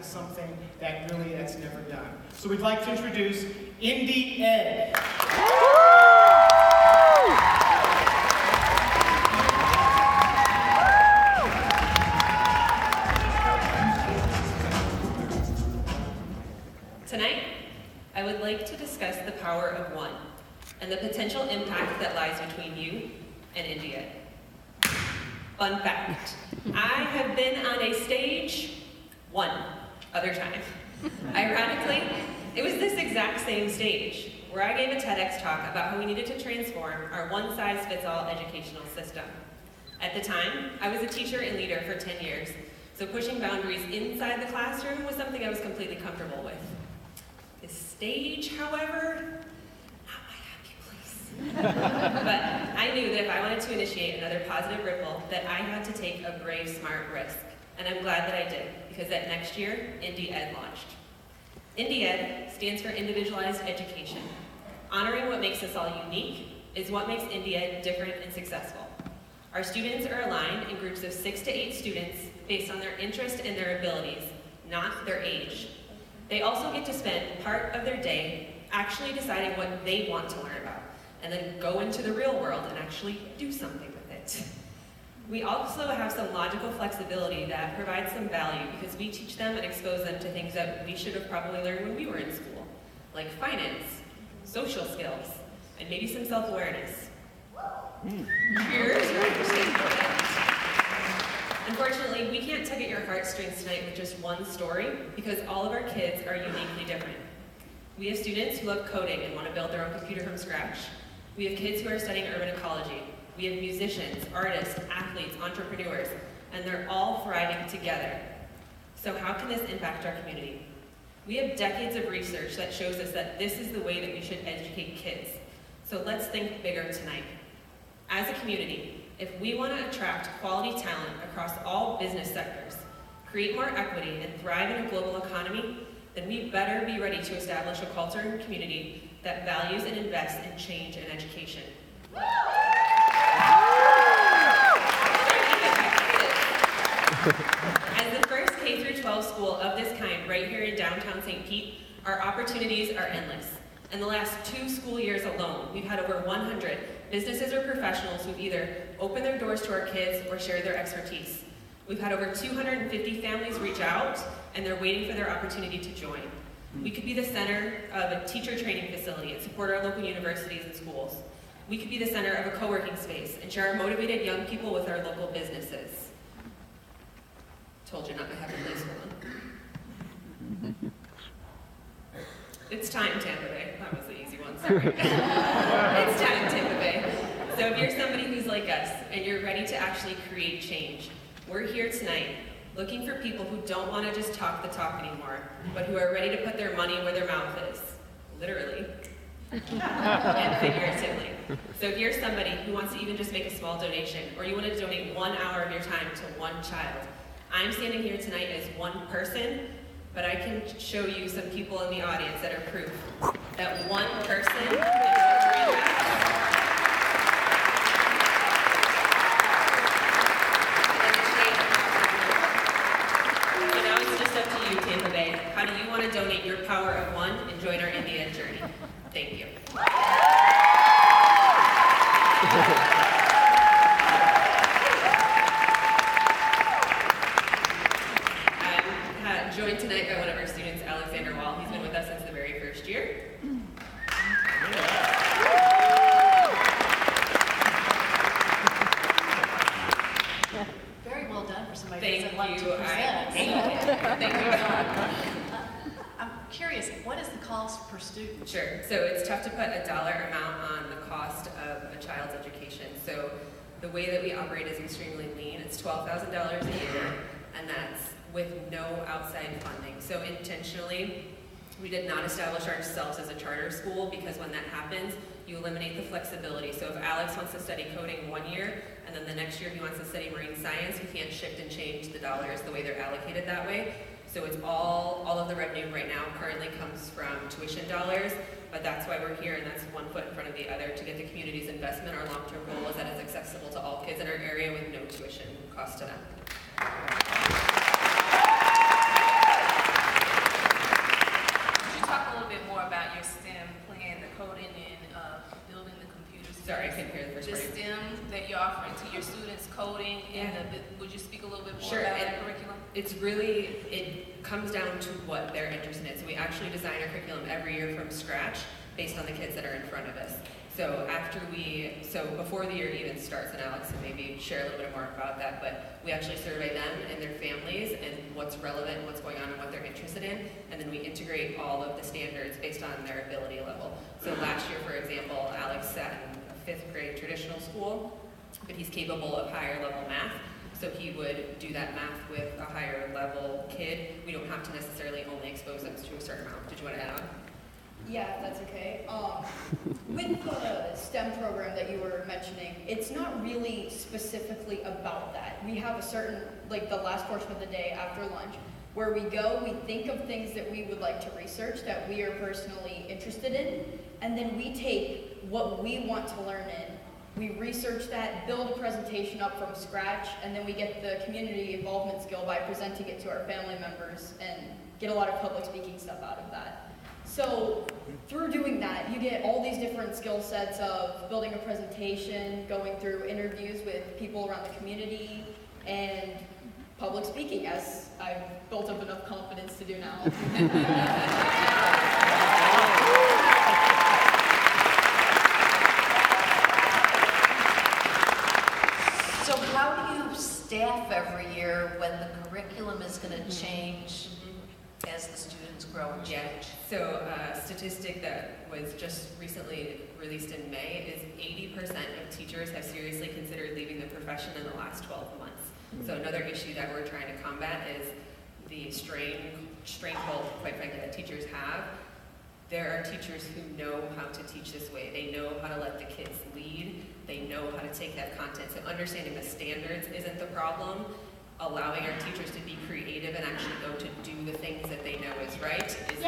is something that really that's never done. So we'd like to introduce Indi-ED. Tonight, I would like to discuss the power of one and the potential impact that lies between you and Indi-ED. Fun fact, I have been on a stage one other time. Ironically, it was this exact same stage where I gave a TEDx talk about how we needed to transform our one-size-fits-all educational system. At the time, I was a teacher and leader for 10 years, so pushing boundaries inside the classroom was something I was completely comfortable with. This stage, however, not my happy place. But I knew that if I wanted to initiate another positive ripple, that I had to take a brave, smart risk. And I'm glad that I did, because that next year, Indi-ED launched. Indi-ED stands for Individualized Education. Honoring what makes us all unique is what makes Indi-ED different and successful. Our students are aligned in groups of 6 to 8 students based on their interest and their abilities, not their age. They also get to spend part of their day actually deciding what they want to learn about, and then go into the real world and actually do something with it. We also have some logical flexibility that provides some value because we teach them and expose them to things that we should have probably learned when we were in school, like finance, social skills, and maybe some self-awareness. Cheers. Unfortunately, we can't tug at your heartstrings tonight with just one story because all of our kids are uniquely different. We have students who love coding and want to build their own computer from scratch. We have kids who are studying urban ecology. We have musicians, artists, athletes, entrepreneurs, and they're all thriving together. So how can this impact our community? We have decades of research that shows us that this is the way that we should educate kids. So let's think bigger tonight. As a community, if we want to attract quality talent across all business sectors, create more equity, and thrive in a global economy, then we better be ready to establish a culture and community that values and invests in change and education. As the first K-12 school of this kind right here in downtown St. Pete, our opportunities are endless. In the last 2 school years alone, we've had over 100 businesses or professionals who've either opened their doors to our kids or shared their expertise. We've had over 250 families reach out, and they're waiting for their opportunity to join. We could be the center of a teacher training facility and support our local universities and schools. We could be the center of a co-working space and share our motivated young people with our local businesses. Told you not to have a nice one. It's time, Tampa Bay. That was the easy one, sorry. It's time, Tampa Bay. So if you're somebody who's like us and you're ready to actually create change, we're here tonight looking for people who don't want to just talk the talk anymore, but who are ready to put their money where their mouth is, literally and figuratively. So if you're somebody who wants to even just make a small donation, or you want to donate 1 hour of your time to one child, I'm standing here tonight as one person, but I can show you some people in the audience that are proof that one person can So now it's just up to you, Tampa Bay. How do you want to donate your power of one and join our Indi-ED journey? Thank you. Joined tonight by one of our students, Alexander Wall. He's been with us since the very first year. Very well done for somebody Thank who doesn't like to you. present. Thank you. I'm curious, what is the cost per student? Sure. So it's tough to put a dollar amount on the cost of a child's education. So the way that we operate is extremely lean. It's $12,000 a year, and that's with no outside funding. So intentionally, we did not establish ourselves as a charter school because when that happens, you eliminate the flexibility. So if Alex wants to study coding 1 year, and then the next year he wants to study marine science, we can't shift and change the dollars the way they're allocated that way. So it's all of the revenue right now currently comes from tuition dollars, but that's why we're here, and that's one foot in front of the other to get the community's investment. Our long-term goal is that it's accessible to all kids in our area with no tuition cost to them. it comes down to what they're interested in. So we actually design our curriculum every year from scratch based on the kids that are in front of us. So before the year even starts, and Alex can maybe share a little bit more about that, but we actually survey them and their families and what's relevant, what's going on, and what they're interested in, and then we integrate all of the standards based on their ability level. So last year, for example, Alex sat in a 5th grade traditional school, but he's capable of higher level math. So he would do that math with a higher level kid. We don't have to necessarily only expose them to a certain amount. Did you want to add on? Yeah, that's okay. With the STEM program that you were mentioning, it's not really specifically about that. We have a certain, like the last portion of the day after lunch, where we go, we think of things that we would like to research that we are personally interested in, and then we take what we want to learn in, we research that, build a presentation up from scratch, and then we get the community involvement skill by presenting it to our family members and get a lot of public speaking stuff out of that. So through doing that, you get all these different skill sets of building a presentation, going through interviews with people around the community, and public speaking, as I've built up enough confidence to do now. So how do you staff every year when the curriculum is going to change as the students grow and change? So a statistic that was just recently released in May is 80% of teachers have seriously considered leaving the profession in the last 12 months. So another issue that we're trying to combat is the strength, quite frankly, that teachers have. There are teachers who know how to teach this way. They know how to let the kids lead. They know how to take that content. So understanding the standards isn't the problem. Allowing our teachers to be creative and actually go to do the things that they know is right is the issue.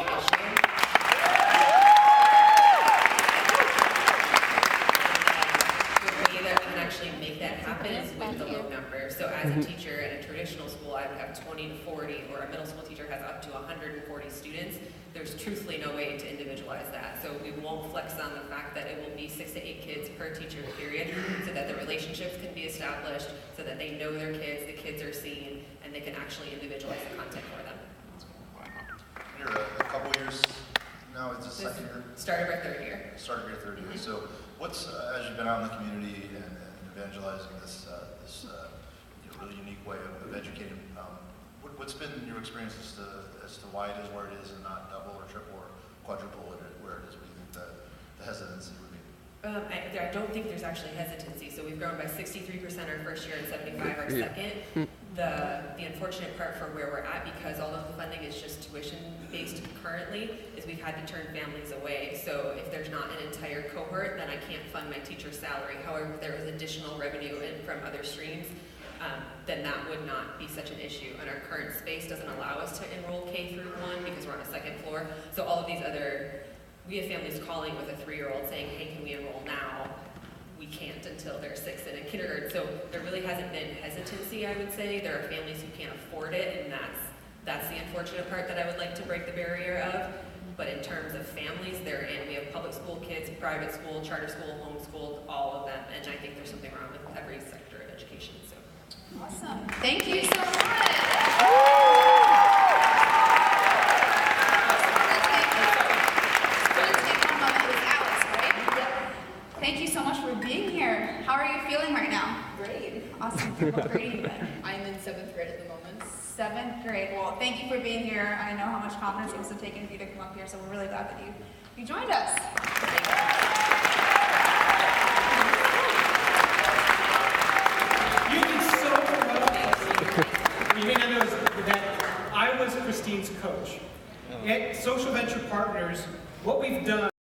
The way that we can actually make that happen is with the low number. So as a teacher in a traditional school, I would have 20 to 40, or a middle school teacher has up to 140 students. There's truthfully no way to individualize that. So we won't flex on the fact that it will be 6 to 8 kids per teacher period, so that the relationships can be established, so that they know their kids, the kids are seen, and they can actually individualize the content for them. You're a couple years now, it's the second year? Start of our 3rd year. Start of your 3rd year. So what's, as you've been out in the community and evangelizing this really unique way of educating, what's been your experience as to why it is where it is and not double or triple or quadruple where it is? What do you think the hesitancy would be? I don't think there's actually hesitancy. So we've grown by 63% our first year and 75% our second. The unfortunate part for where we're at, because all of the funding is just tuition-based currently, is we've had to turn families away. So if there's not an entire cohort, then I can't fund my teacher's salary. However, if there is additional revenue in from other streams, then that would not be such an issue. And our current space doesn't allow us to enroll K through 1 because we're on a 2nd floor. So all of these we have families calling with a 3-year-old saying, hey, can we enroll now? We can't until they're 6 and in kindergarten. So there really hasn't been hesitancy, I would say. There are families who can't afford it, and that's the unfortunate part that I would like to break the barrier of. But in terms of families, they're in. We have public school kids, private school, charter school, homeschooled, all of them. And I think there's something wrong with every sector of education. So. Awesome. Thank you so much. Let's take one moment with Alex, right? Thank you so much for being here. How are you feeling right now? Great. Awesome. What grade are you in? I'm in 7th grade at the moment. 7th grade. Well, thank you for being here. I know how much confidence it must have taken for you to come up here, so we're really glad that you joined us. You did so well. You may not know that I was Christine's coach. At Social Venture Partners, what we've done